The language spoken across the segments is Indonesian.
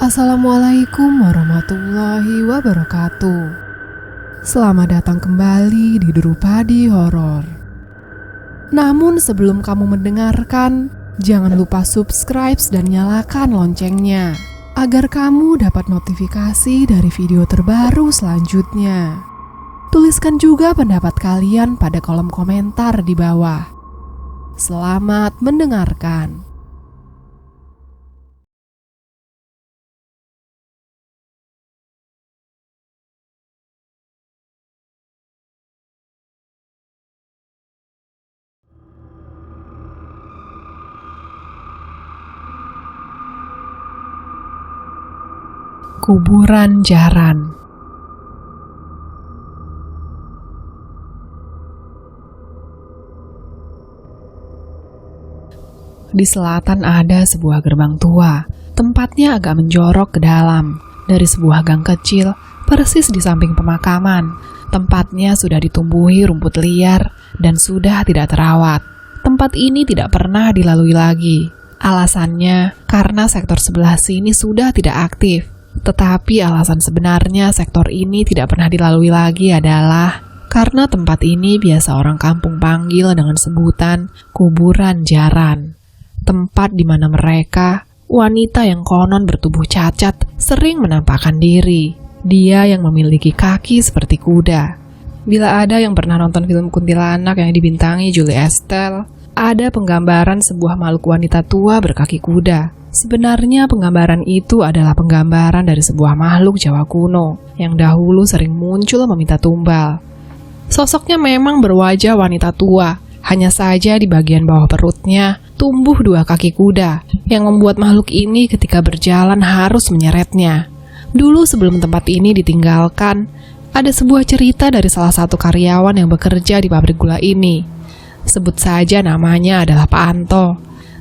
Assalamualaikum warahmatullahi wabarakatuh. Selamat datang kembali di Drupadi Horor. Namun sebelum kamu mendengarkan, jangan lupa subscribe dan nyalakan loncengnya agar kamu dapat notifikasi dari video terbaru selanjutnya. Tuliskan juga pendapat kalian pada kolom komentar di bawah. Selamat mendengarkan. Kuburan Jaran. Di selatan ada sebuah gerbang tua. Tempatnya agak menjorok ke dalam. Dari sebuah gang kecil, persis di samping pemakaman. Tempatnya sudah ditumbuhi rumput liar dan sudah tidak terawat. Tempat ini tidak pernah dilalui lagi. Alasannya karena sektor sebelah sini sudah tidak aktif. Tetapi alasan sebenarnya sektor ini tidak pernah dilalui lagi adalah karena tempat ini biasa orang kampung panggil dengan sebutan kuburan jaran. Tempat di mana mereka, wanita yang konon bertubuh cacat, sering menampakkan diri. Dia yang memiliki kaki seperti kuda. Bila ada yang pernah nonton film kuntilanak yang dibintangi Julie Estelle, ada penggambaran sebuah makhluk wanita tua berkaki kuda. Sebenarnya penggambaran itu adalah penggambaran dari sebuah makhluk Jawa kuno yang dahulu sering muncul meminta tumbal. Sosoknya memang berwajah wanita tua, hanya saja di bagian bawah perutnya tumbuh dua kaki kuda yang membuat makhluk ini ketika berjalan harus menyeretnya. Dulu sebelum tempat ini ditinggalkan, ada sebuah cerita dari salah satu karyawan yang bekerja di pabrik gula ini. Sebut saja namanya adalah Pak Anto.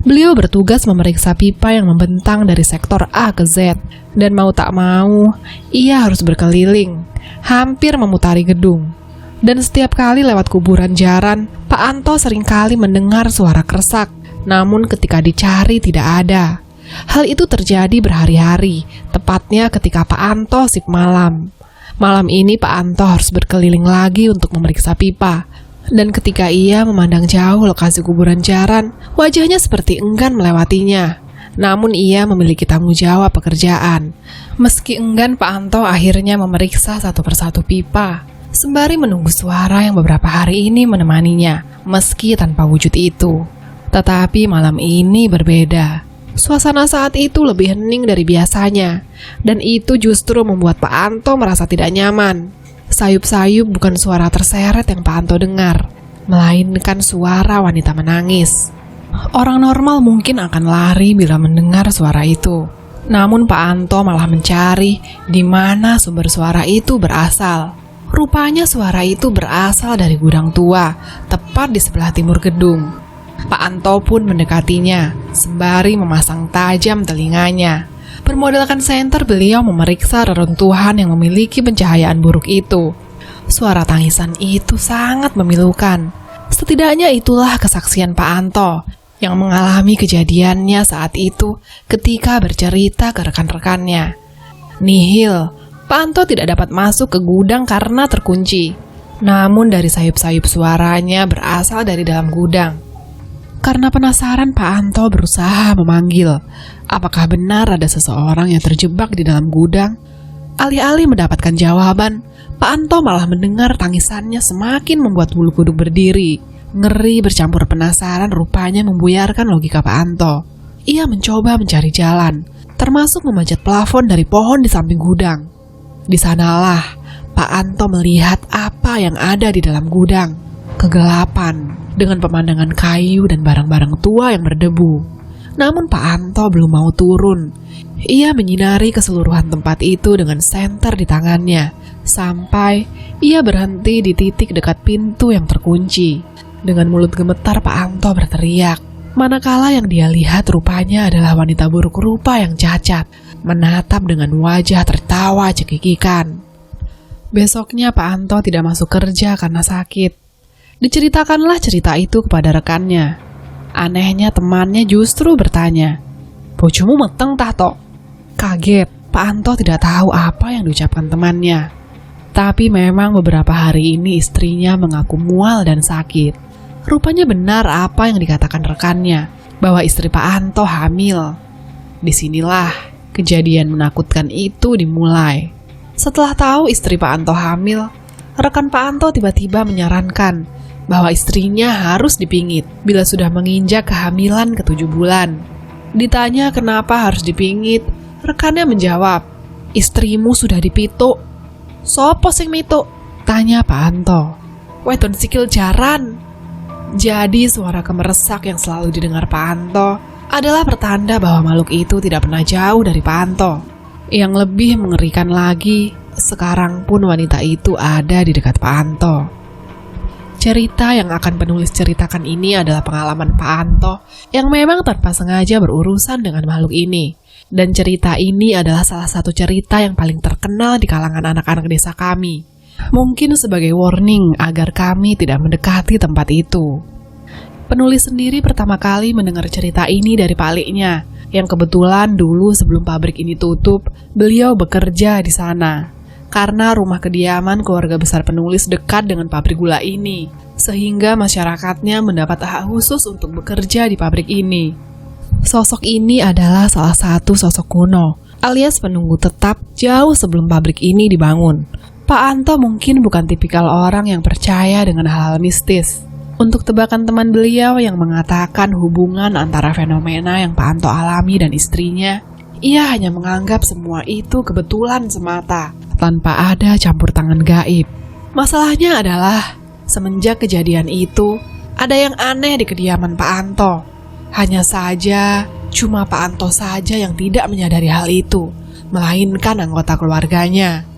Beliau bertugas memeriksa pipa yang membentang dari sektor A ke Z, dan mau tak mau, ia harus berkeliling, hampir memutari gedung. Dan setiap kali lewat kuburan jaran, Pak Anto seringkali mendengar suara kresak, namun ketika dicari tidak ada. Hal itu terjadi berhari-hari, tepatnya ketika Pak Anto shift malam. Malam ini Pak Anto harus berkeliling lagi untuk memeriksa pipa. Dan ketika ia memandang jauh lokasi kuburan jaran, wajahnya seperti enggan melewatinya. Namun ia memiliki tanggung jawab pekerjaan. Meski enggan, Pak Anto akhirnya memeriksa satu persatu pipa, sembari menunggu suara yang beberapa hari ini menemaninya, meski tanpa wujud itu. Tetapi malam ini berbeda. Suasana saat itu lebih hening dari biasanya, dan itu justru membuat Pak Anto merasa tidak nyaman. Sayup-sayup bukan suara terseret yang Pak Anto dengar, melainkan suara wanita menangis. Orang normal mungkin akan lari bila mendengar suara itu. Namun Pak Anto malah mencari di mana sumber suara itu berasal. Rupanya suara itu berasal dari gudang tua, tepat di sebelah timur gedung. Pak Anto pun mendekatinya, sembari memasang tajam telinganya. Bermodalkan senter, beliau memeriksa reruntuhan yang memiliki pencahayaan buruk itu. Suara tangisan itu sangat memilukan. Setidaknya itulah kesaksian Pak Anto yang mengalami kejadiannya saat itu ketika bercerita ke rekan-rekannya. Nihil, Pak Anto tidak dapat masuk ke gudang karena terkunci. Namun dari sayup-sayup suaranya berasal dari dalam gudang. Karena penasaran, Pak Anto berusaha memanggil. Apakah benar ada seseorang yang terjebak di dalam gudang? Alih-alih mendapatkan jawaban, Pak Anto malah mendengar tangisannya semakin membuat bulu kuduk berdiri. Ngeri bercampur penasaran rupanya membuyarkan logika Pak Anto. Ia mencoba mencari jalan, termasuk memanjat plafon dari pohon di samping gudang. Di sanalah Pak Anto melihat apa yang ada di dalam gudang. Kegelapan dengan pemandangan kayu dan barang-barang tua yang berdebu. Namun Pak Anto belum mau turun. Ia menyinari keseluruhan tempat itu dengan senter di tangannya, sampai ia berhenti di titik dekat pintu yang terkunci. Dengan mulut gemetar Pak Anto berteriak. Manakala yang dia lihat rupanya adalah wanita buruk rupa yang cacat, menatap dengan wajah tertawa cekikikan. Besoknya Pak Anto tidak masuk kerja karena sakit. Diceritakanlah cerita itu kepada rekannya. Anehnya temannya justru bertanya, "Bojomu meteng tah tok?" kaget. Pak Anto tidak tahu apa yang diucapkan temannya. Tapi memang beberapa hari ini istrinya mengaku mual dan sakit. Rupanya benar apa yang dikatakan rekannya, bahwa istri Pak Anto hamil. Disinilah kejadian menakutkan itu dimulai. Setelah tahu istri Pak Anto hamil, rekan Pak Anto tiba-tiba menyarankan bahwa istrinya harus dipingit bila sudah menginjak kehamilan ke-7 bulan. Ditanya kenapa harus dipingit, rekannya menjawab, "Istrimu sudah dipituk." "Sopo sing mituk?" tanya Pak Anto. "Wedon sikil jaran." Jadi suara kemeresak yang selalu didengar Pak Anto adalah pertanda bahwa makhluk itu tidak pernah jauh dari Pak Anto. Yang lebih mengerikan lagi, sekarang pun wanita itu ada di dekat Pak Anto. Cerita yang akan penulis ceritakan ini adalah pengalaman Pak Anto yang memang tanpa sengaja berurusan dengan makhluk ini. Dan cerita ini adalah salah satu cerita yang paling terkenal di kalangan anak-anak desa kami. Mungkin sebagai warning agar kami tidak mendekati tempat itu. Penulis sendiri pertama kali mendengar cerita ini dari paliknya, yang kebetulan dulu sebelum pabrik ini tutup, beliau bekerja di sana. Karena rumah kediaman keluarga besar penulis dekat dengan pabrik gula ini, sehingga masyarakatnya mendapat hak khusus untuk bekerja di pabrik ini. Sosok ini adalah salah satu sosok kuno, alias penunggu tetap jauh sebelum pabrik ini dibangun. Pak Anto mungkin bukan tipikal orang yang percaya dengan hal-hal mistis. Untuk tebakan teman beliau yang mengatakan hubungan antara fenomena yang Pak Anto alami dan istrinya, ia hanya menganggap semua itu kebetulan semata, tanpa ada campur tangan gaib. Masalahnya adalah, semenjak kejadian itu, ada yang aneh di kediaman Pak Anto. Hanya saja, cuma Pak Anto saja yang tidak menyadari hal itu, melainkan anggota keluarganya.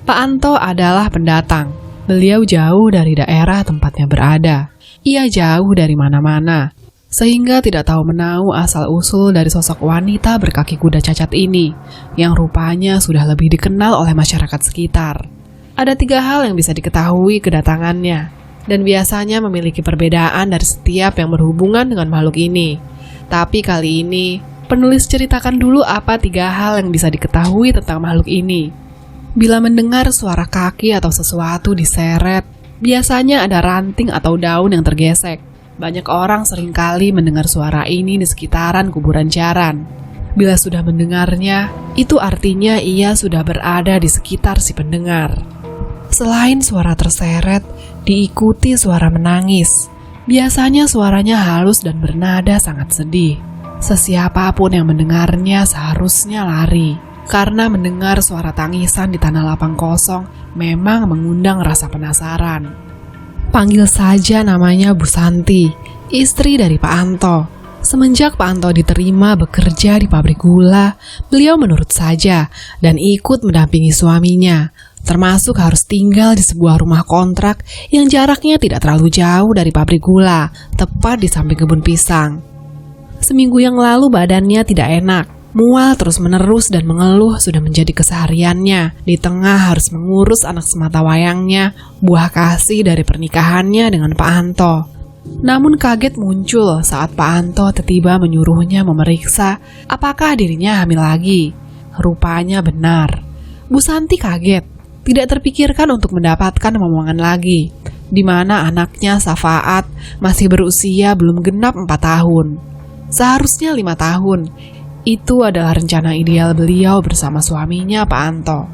Pak Anto adalah pendatang. Beliau jauh dari daerah tempatnya berada. Ia jauh dari mana-mana, sehingga tidak tahu menahu asal-usul dari sosok wanita berkaki kuda cacat ini, yang rupanya sudah lebih dikenal oleh masyarakat sekitar. Ada 3 hal yang bisa diketahui kedatangannya, dan biasanya memiliki perbedaan dari setiap yang berhubungan dengan makhluk ini. Tapi kali ini, penulis ceritakan dulu apa 3 hal yang bisa diketahui tentang makhluk ini. Bila mendengar suara kaki atau sesuatu diseret, biasanya ada ranting atau daun yang tergesek. Banyak orang seringkali mendengar suara ini di sekitaran kuburan jaran. Bila sudah mendengarnya, itu artinya ia sudah berada di sekitar si pendengar. Selain suara terseret, diikuti suara menangis. Biasanya suaranya halus dan bernada sangat sedih. Sesiapapun yang mendengarnya seharusnya lari, karena mendengar suara tangisan di tanah lapang kosong memang mengundang rasa penasaran. Panggil saja namanya Bu Santi, istri dari Pak Anto. Semenjak Pak Anto diterima bekerja di pabrik gula, beliau menurut saja dan ikut mendampingi suaminya, termasuk harus tinggal di sebuah rumah kontrak yang jaraknya tidak terlalu jauh dari pabrik gula, tepat di samping kebun pisang. Seminggu yang lalu badannya tidak enak, mual terus-menerus dan mengeluh sudah menjadi kesehariannya, di tengah harus mengurus anak semata wayangnya, buah kasih dari pernikahannya dengan Pak Anto. Namun kaget muncul saat Pak Anto tiba-tiba menyuruhnya memeriksa apakah dirinya hamil lagi. Rupanya benar. Bu Santi kaget, tidak terpikirkan untuk mendapatkan momongan lagi, di mana anaknya Safaat masih berusia belum genap 4 tahun. Seharusnya 5 tahun. Itu adalah rencana ideal beliau bersama suaminya Pak Anto.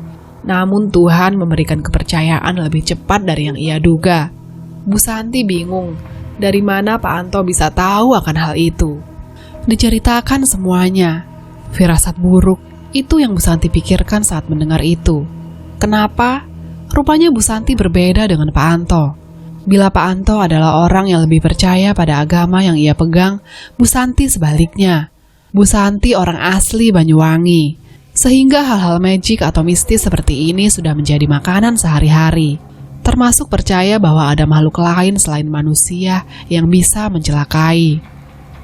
Namun Tuhan memberikan kepercayaan lebih cepat dari yang ia duga. Bu Santi bingung, dari mana Pak Anto bisa tahu akan hal itu. Diceritakan semuanya. Firasat buruk, itu yang Bu Santi pikirkan saat mendengar itu. Kenapa? Rupanya Bu Santi berbeda dengan Pak Anto. Bila Pak Anto adalah orang yang lebih percaya pada agama yang ia pegang, Bu Santi sebaliknya. Bu Santi orang asli Banyuwangi, sehingga hal-hal magik atau mistis seperti ini sudah menjadi makanan sehari-hari. Termasuk percaya bahwa ada makhluk lain selain manusia yang bisa mencelakai.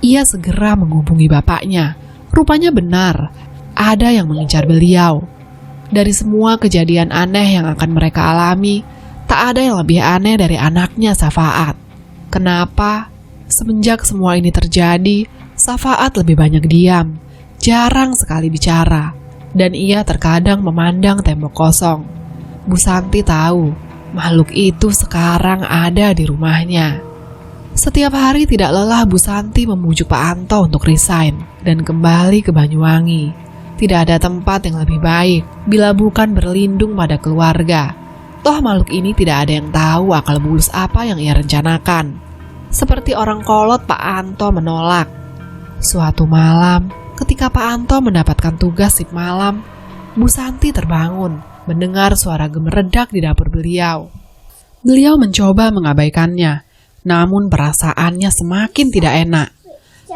Ia segera menghubungi bapaknya. Rupanya benar, ada yang mengincar beliau. Dari semua kejadian aneh yang akan mereka alami, tak ada yang lebih aneh dari anaknya Safaat. Kenapa? Semenjak semua ini terjadi, Safaat lebih banyak diam, jarang sekali bicara. dan ia terkadang memandang tembok kosong. Bu Santi tahu makhluk itu sekarang ada di rumahnya. Setiap hari tidak lelah Bu Santi memujuk Pak Anto untuk resign dan kembali ke Banyuwangi. Tidak ada tempat yang lebih baik bila bukan berlindung pada keluarga. Toh makhluk ini tidak ada yang tahu akal bulus apa yang ia rencanakan. Seperti orang kolot, Pak Anto menolak. Suatu malam, ketika Pak Anto mendapatkan tugas shift malam, Bu Santi terbangun mendengar suara gemeredak di dapur beliau. Beliau mencoba mengabaikannya, namun perasaannya semakin tidak enak.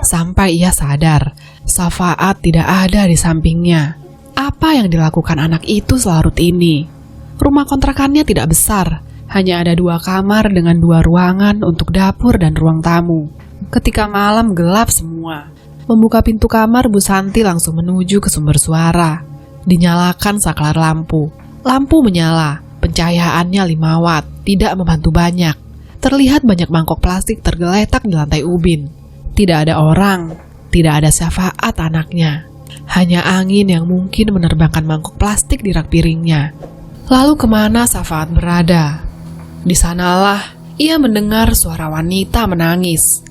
Sampai ia sadar, Safaat tidak ada di sampingnya. Apa yang dilakukan anak itu selarut ini? Rumah kontrakannya tidak besar, hanya ada 2 kamar dengan 2 ruangan untuk dapur dan ruang tamu. Ketika malam gelap semua, membuka pintu kamar Bu Santi langsung menuju ke sumber suara. Dinyalakan saklar lampu. Lampu menyala, pencahayaannya 5 watt, tidak membantu banyak. Terlihat banyak mangkok plastik tergeletak di lantai ubin. Tidak ada orang, tidak ada Safaat anaknya. Hanya angin yang mungkin menerbangkan mangkok plastik di rak piringnya. Lalu kemana Safaat berada? Di sanalah ia mendengar suara wanita menangis.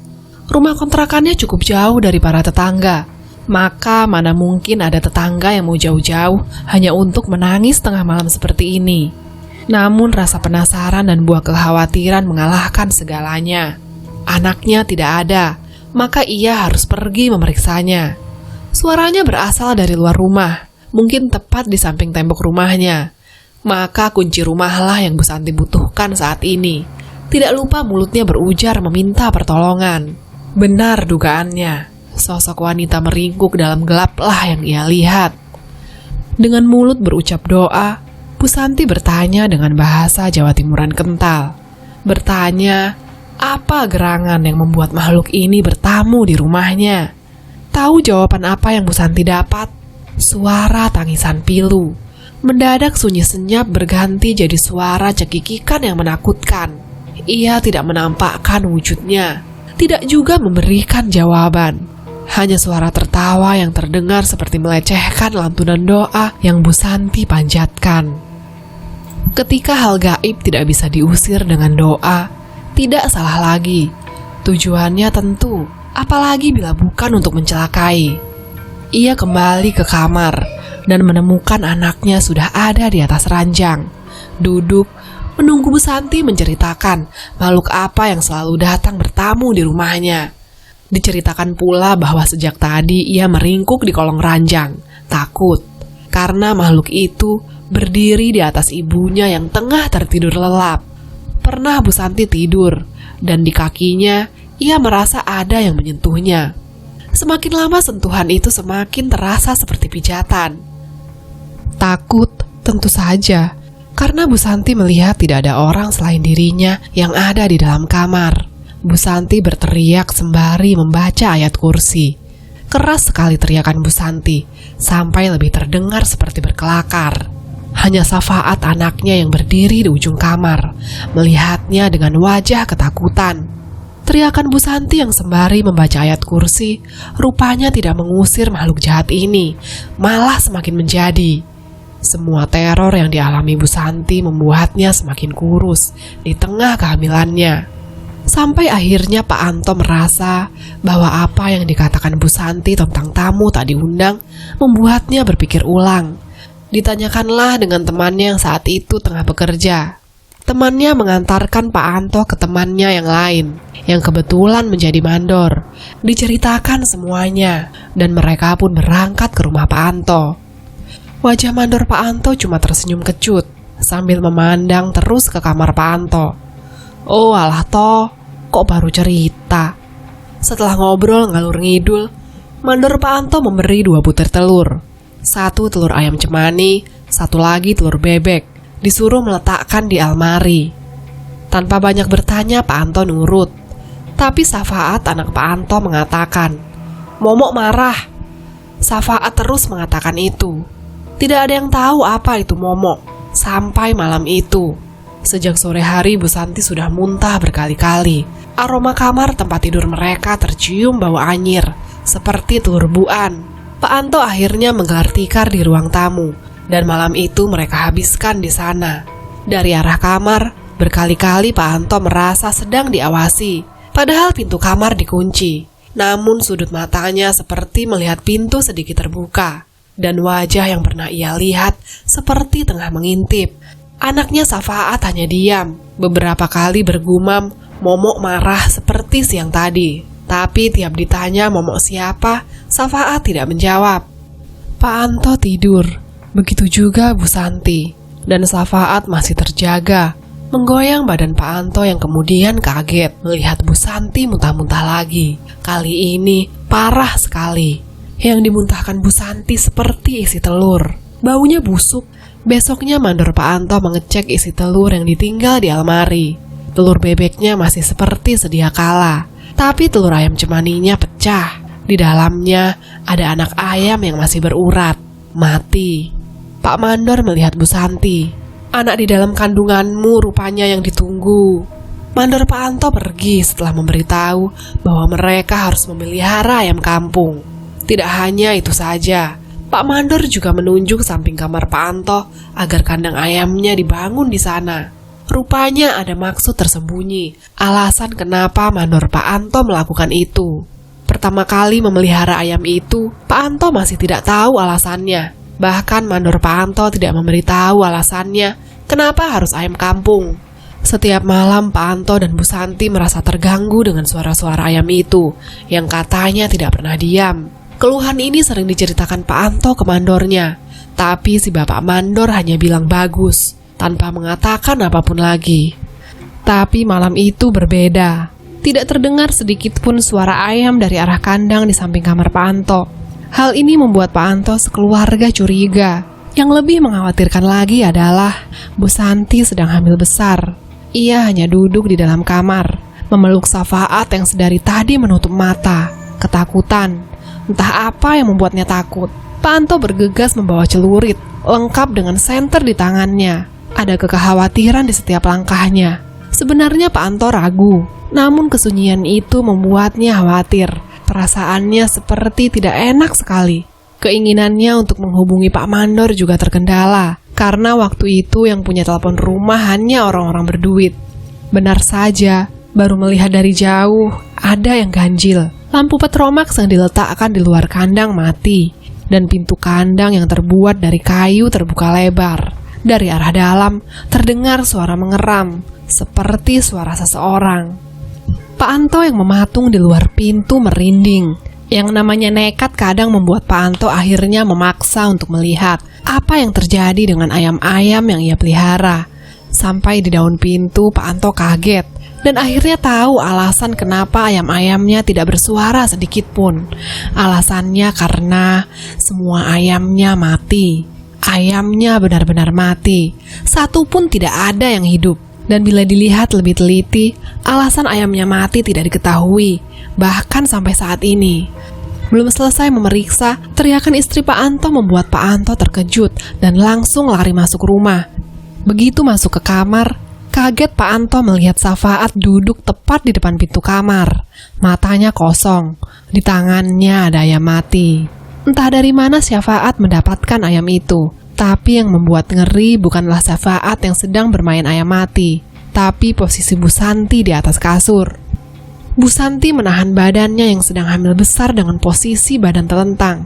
Rumah kontrakannya cukup jauh dari para tetangga. Maka mana mungkin ada tetangga yang mau jauh-jauh hanya untuk menangis tengah malam seperti ini. Namun rasa penasaran dan buah kekhawatiran mengalahkan segalanya. Anaknya tidak ada, maka ia harus pergi memeriksanya. Suaranya berasal dari luar rumah, mungkin tepat di samping tembok rumahnya. Maka kunci rumahlah yang Bu Santi butuhkan saat ini. Tidak lupa mulutnya berujar meminta pertolongan. Benar dugaannya, sosok wanita meringkuk dalam gelaplah yang ia lihat. Dengan mulut berucap doa, Bu Santi bertanya dengan bahasa Jawa Timuran kental. Bertanya, apa gerangan yang membuat makhluk ini bertamu di rumahnya? Tahu jawaban apa yang Bu Santi dapat? Suara tangisan pilu. Mendadak sunyi senyap berganti jadi suara cekikikan yang menakutkan. Ia tidak menampakkan wujudnya, tidak juga memberikan jawaban. Hanya suara tertawa yang terdengar seperti melecehkan lantunan doa yang Bu Santi panjatkan. Ketika hal gaib tidak bisa diusir dengan doa, tidak salah lagi. Tujuannya tentu, apalagi bila bukan untuk mencelakai. Ia kembali ke kamar dan menemukan anaknya sudah ada di atas ranjang, duduk, menunggu Bu Santi menceritakan makhluk apa yang selalu datang bertamu di rumahnya. Diceritakan pula bahwa sejak tadi ia meringkuk di kolong ranjang, takut, karena makhluk itu berdiri di atas ibunya yang tengah tertidur lelap. Pernah Bu Santi tidur, dan di kakinya ia merasa ada yang menyentuhnya. Semakin lama sentuhan itu semakin terasa seperti pijatan. Takut, tentu saja, karena Bu Santi melihat tidak ada orang selain dirinya yang ada di dalam kamar. Bu Santi berteriak sembari membaca ayat kursi. Keras sekali teriakan Bu Santi, sampai lebih terdengar seperti berkelakar. Hanya Safaat anaknya yang berdiri di ujung kamar, melihatnya dengan wajah ketakutan. Teriakan Bu Santi yang sembari membaca ayat kursi, rupanya tidak mengusir makhluk jahat ini, malah semakin menjadi. Semua teror yang dialami Bu Santi membuatnya semakin kurus di tengah kehamilannya. Sampai akhirnya Pak Anto merasa bahwa apa yang dikatakan Bu Santi tentang tamu tak diundang membuatnya berpikir ulang. Ditanyakanlah dengan temannya yang saat itu tengah bekerja. Temannya mengantarkan Pak Anto ke temannya yang lain, yang kebetulan menjadi mandor. Diceritakan semuanya, dan mereka pun berangkat ke rumah Pak Anto. Wajah mandor Pak Anto cuma tersenyum kecut, sambil memandang terus ke kamar Pak Anto. Oh alah toh, kok baru cerita? Setelah ngobrol ngalur ngidul, mandor Pak Anto memberi 2 butir telur. 1 telur ayam cemani, 1 lagi telur bebek, disuruh meletakkan di almari. Tanpa banyak bertanya Pak Anto nurut. Tapi Safaat anak Pak Anto mengatakan, "Momok marah." Safaat terus mengatakan itu. Tidak ada yang tahu apa itu momok sampai malam itu. Sejak sore hari Bu Santi sudah muntah berkali-kali. Aroma kamar tempat tidur mereka tercium bau anyir, seperti telur buan. Pak Pak Anto akhirnya menggelar tikar di ruang tamu, dan malam itu mereka habiskan di sana. Dari arah kamar, berkali-kali Pak Anto merasa sedang diawasi, padahal pintu kamar dikunci. Namun sudut matanya seperti melihat pintu sedikit terbuka, dan wajah yang pernah ia lihat seperti tengah mengintip. Anaknya Safaat hanya diam, beberapa kali bergumam, "Momok marah seperti siang tadi." Tapi tiap ditanya momok siapa, Safaat tidak menjawab. Pak Anto tidur, begitu juga Bu Santi, dan Safaat masih terjaga. Menggoyang badan Pak Anto yang kemudian kaget melihat Bu Santi muntah-muntah lagi. Kali ini parah sekali. Yang dimuntahkan Bu Santi seperti isi telur. Baunya busuk. Besoknya mandor Pak Anto mengecek isi telur yang ditinggal di almari. Telur bebeknya masih seperti sedia kala, tapi telur ayam cemaninya pecah. Di dalamnya ada anak ayam yang masih berurat, mati. Pak Mandor melihat Bu Santi. "Anak di dalam kandunganmu rupanya yang ditunggu." Mandor Pak Anto pergi setelah memberitahu bahwa mereka harus memelihara ayam kampung. Tidak hanya itu saja, Pak Mandor juga menunjuk samping kamar Pak Anto agar kandang ayamnya dibangun di sana. Rupanya ada maksud tersembunyi, alasan kenapa Mandor Pak Anto melakukan itu. Pertama kali memelihara ayam itu, Pak Anto masih tidak tahu alasannya. Bahkan Mandor Pak Anto tidak memberitahu alasannya kenapa harus ayam kampung. Setiap malam Pak Anto dan Bu Santi merasa terganggu dengan suara-suara ayam itu, yang katanya tidak pernah diam. Keluhan ini sering diceritakan Pak Anto ke mandornya, tapi si Bapak Mandor hanya bilang bagus, tanpa mengatakan apapun lagi. Tapi malam itu berbeda. Tidak terdengar sedikit pun suara ayam dari arah kandang di samping kamar Pak Anto. Hal ini membuat Pak Anto sekeluarga curiga. Yang lebih mengkhawatirkan lagi adalah Bu Santi sedang hamil besar. Ia hanya duduk di dalam kamar, memeluk Safaat yang sedari tadi menutup mata, ketakutan. Entah apa yang membuatnya takut. Pak Anto bergegas membawa celurit, lengkap dengan senter di tangannya. Ada kekhawatiran di setiap langkahnya. Sebenarnya Pak Anto ragu, namun kesunyian itu membuatnya khawatir. Perasaannya seperti tidak enak sekali. Keinginannya untuk menghubungi Pak Mandor juga terkendala, karena waktu itu yang punya telepon rumah hanya orang-orang berduit. Benar saja, baru melihat dari jauh, ada yang ganjil. Lampu petromax yang diletakkan di luar kandang mati, dan pintu kandang yang terbuat dari kayu terbuka lebar. Dari arah dalam, terdengar suara mengeram, seperti suara seseorang. Pak Anto yang mematung di luar pintu merinding. Yang namanya nekat kadang membuat Pak Anto akhirnya memaksa untuk melihat apa yang terjadi dengan ayam-ayam yang ia pelihara. Sampai di daun pintu, Pak Anto kaget dan akhirnya tahu alasan kenapa ayam-ayamnya tidak bersuara sedikit pun. Alasannya karena semua ayamnya mati. Ayamnya benar-benar mati. Satu pun tidak ada yang hidup. Dan bila dilihat lebih teliti, alasan ayamnya mati tidak diketahui, bahkan sampai saat ini. Belum selesai memeriksa, teriakan istri Pak Anto membuat Pak Anto terkejut dan langsung lari masuk rumah. Begitu masuk ke kamar, kaget Pak Anto melihat Safaat duduk tepat di depan pintu kamar. Matanya kosong, di tangannya ada ayam mati. Entah dari mana Safaat mendapatkan ayam itu. Tapi yang membuat ngeri bukanlah Safaat yang sedang bermain ayam mati, tapi posisi Bu Santi di atas kasur. Bu Santi menahan badannya yang sedang hamil besar dengan posisi badan telentang,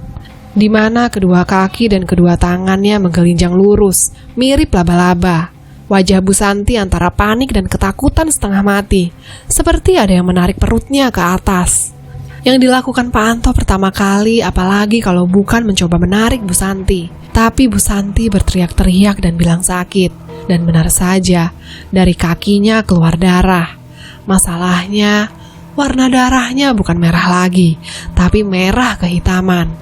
di mana kedua kaki dan kedua tangannya menggelinjang lurus, mirip laba-laba. Wajah Bu Santi antara panik dan ketakutan setengah mati, seperti ada yang menarik perutnya ke atas. Yang dilakukan Pak Anto pertama kali, apalagi kalau bukan mencoba menarik Bu Santi. Tapi Bu Santi berteriak-teriak dan bilang sakit. Dan benar saja, dari kakinya keluar darah. Masalahnya, warna darahnya bukan merah lagi, tapi merah kehitaman.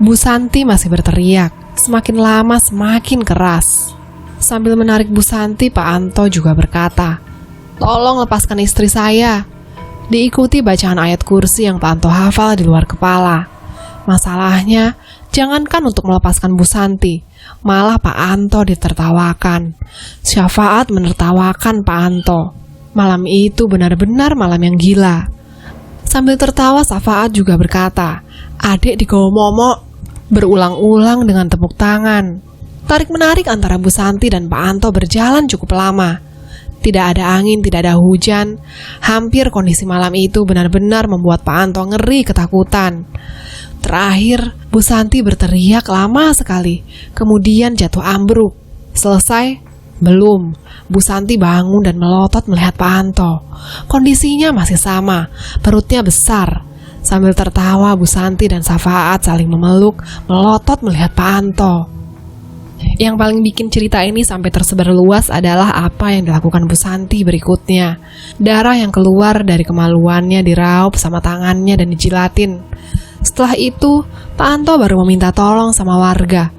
Bu Santi masih berteriak, semakin lama semakin keras. Sambil menarik Bu Santi, Pak Anto juga berkata, "Tolong lepaskan istri saya." Diikuti bacaan ayat kursi yang Pak Anto hafal di luar kepala. Masalahnya, jangankan untuk melepaskan Bu Santi, malah Pak Anto ditertawakan. Safaat menertawakan Pak Anto. Malam itu benar-benar malam yang gila. Sambil tertawa, Safaat juga berkata, "Adik digawa momok." berulang-ulang dengan tepuk tangan. Tarik-menarik antara Bu Santi dan Pak Anto berjalan cukup lama. Tidak ada angin, tidak ada hujan. Hampir kondisi malam itu benar-benar membuat Pak Anto ngeri ketakutan. Terakhir, Bu Santi berteriak lama sekali, kemudian jatuh ambruk. Selesai? Belum. Bu Santi bangun dan melotot melihat Pak Anto. Kondisinya masih sama, perutnya besar. Sambil tertawa, Bu Santi dan Safaat saling memeluk, melotot melihat Pak Anto. Yang paling bikin cerita ini sampai tersebar luas adalah apa yang dilakukan Bu Santi berikutnya. Darah yang keluar dari kemaluannya diraup sama tangannya dan dijilatin. Setelah itu, Pak Anto baru meminta tolong sama warga.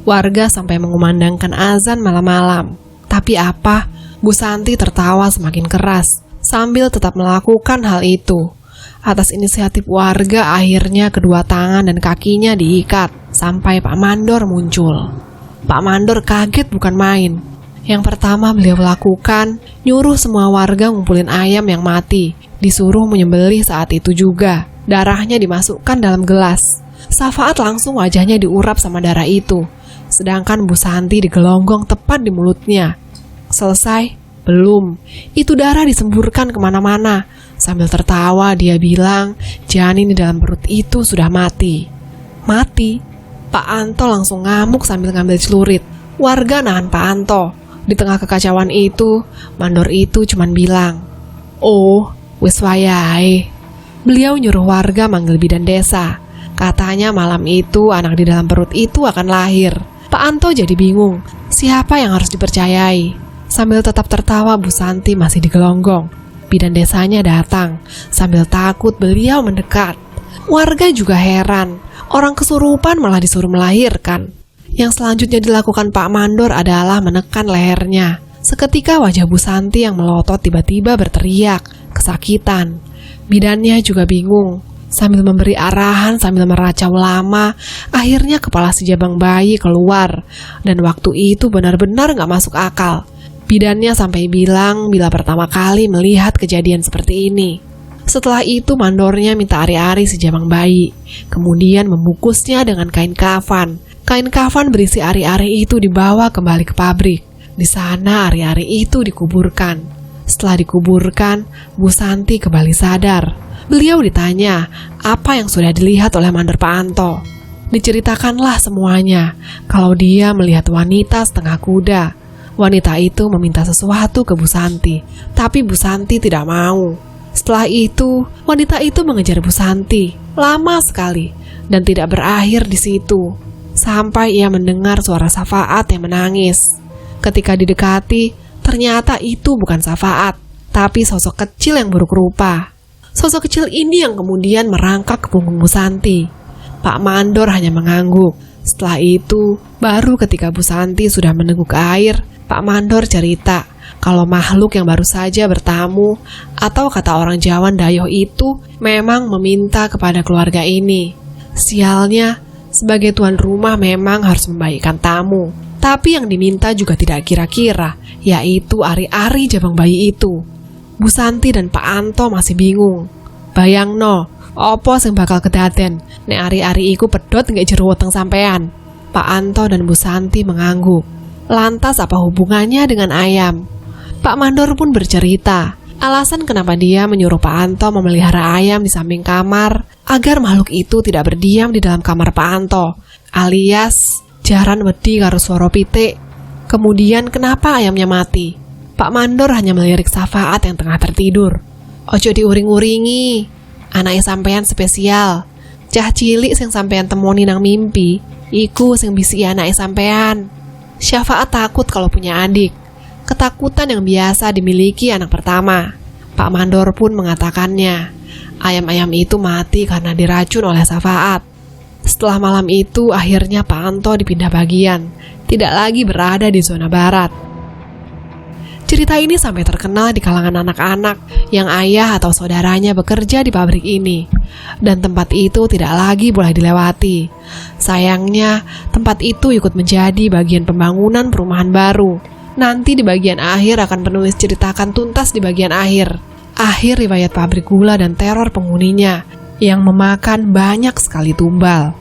Warga sampai mengumandangkan azan malam-malam. Tapi apa? Bu Santi tertawa semakin keras sambil tetap melakukan hal itu. Atas inisiatif warga, akhirnya kedua tangan dan kakinya diikat sampai Pak Mandor muncul. Pak Mandor kaget bukan main. Yang pertama beliau lakukan, nyuruh semua warga ngumpulin ayam yang mati. Disuruh menyembelih saat itu juga. Darahnya dimasukkan dalam gelas. Safaat langsung wajahnya diurap sama darah itu. Sedangkan Bu Santi digelonggong tepat di mulutnya. Selesai? Belum. Itu darah disemburkan kemana-mana. Sambil tertawa dia bilang, janin di dalam perut itu sudah mati. Mati? Pak Anto langsung ngamuk sambil ngambil celurit. Warga nahan Pak Anto. Di tengah kekacauan itu, Mandor itu cuman bilang, "Oh, wis wayahe." Beliau nyuruh warga manggil bidan desa. Katanya malam itu anak di dalam perut itu akan lahir. Pak Anto jadi bingung, siapa yang harus dipercayai? Sambil tetap tertawa, Bu Santi masih digelonggong. Bidan desanya datang. Sambil takut beliau mendekat. Warga juga heran. Orang kesurupan malah disuruh melahirkan. Yang selanjutnya dilakukan Pak Mandor adalah menekan lehernya. Seketika wajah Bu Santi yang melotot tiba-tiba berteriak, kesakitan. Bidannya juga bingung. Sambil memberi arahan sambil meracau lama, akhirnya kepala si jabang bayi keluar. Dan waktu itu benar-benar gak masuk akal. Bidannya sampai bilang bila pertama kali melihat kejadian seperti ini. Setelah itu mandornya minta ari-ari si jabang bayi. Kemudian membungkusnya dengan kain kafan. Kain kafan berisi ari-ari itu dibawa kembali ke pabrik. Di sana ari-ari itu dikuburkan. Setelah dikuburkan, Bu Santi kembali sadar. Beliau ditanya apa yang sudah dilihat oleh Mandor Pak Anto. Diceritakanlah semuanya kalau dia melihat wanita setengah kuda. Wanita itu meminta sesuatu ke Bu Santi, tapi Bu Santi tidak mau. Setelah itu, wanita itu mengejar Bu Santi lama sekali dan tidak berakhir di situ. Sampai ia mendengar suara Safaat yang menangis. Ketika didekati, ternyata itu bukan Safaat, tapi sosok kecil yang buruk rupa. Sosok kecil ini yang kemudian merangkak ke punggung Bu Santi. Pak Mandor hanya mengangguk. Setelah itu, baru ketika Bu Santi sudah meneguk air, Pak Mandor cerita kalau makhluk yang baru saja bertamu, atau kata orang Jawa Dayoh itu, memang meminta kepada keluarga ini. Sialnya, sebagai tuan rumah memang harus membaikkan tamu. Tapi yang diminta juga tidak kira-kira, yaitu ari-ari jabang bayi itu. Bu Santi dan Pak Anto masih bingung. Bayangno, opo sing bakal kedaden nek ari-ari iku pedhot nggak jero weteng sampean? Pak Anto dan Bu Santi mengangguk. Lantas apa hubungannya dengan ayam? Pak Mandor pun bercerita alasan kenapa dia menyuruh Pak Anto memelihara ayam di samping kamar agar makhluk itu tidak berdiam di dalam kamar Pak Anto, alias jaran wedi karo swara pitik. Kemudian kenapa ayamnya mati? Pak Mandor hanya melirik Safaat yang tengah tertidur. Ojo diuring-uringi, anaknya sampean spesial. Cah cilik sing sampean temoni nang mimpi, iku sing bisi anaknya sampean. Safaat takut kalau punya adik. Ketakutan yang biasa dimiliki anak pertama. Pak Mandor pun mengatakannya. Ayam-ayam itu mati karena diracun oleh Safaat. Setelah malam itu, akhirnya Pak Anto dipindah bagian. Tidak lagi berada di zona barat. Cerita ini sampai terkenal di kalangan anak-anak yang ayah atau saudaranya bekerja di pabrik ini. Dan tempat itu tidak lagi boleh dilewati. Sayangnya, tempat itu ikut menjadi bagian pembangunan perumahan baru. Nanti di bagian akhir akan penulis ceritakan tuntas di bagian akhir. Akhir riwayat pabrik gula dan teror penghuninya yang memakan banyak sekali tumbal.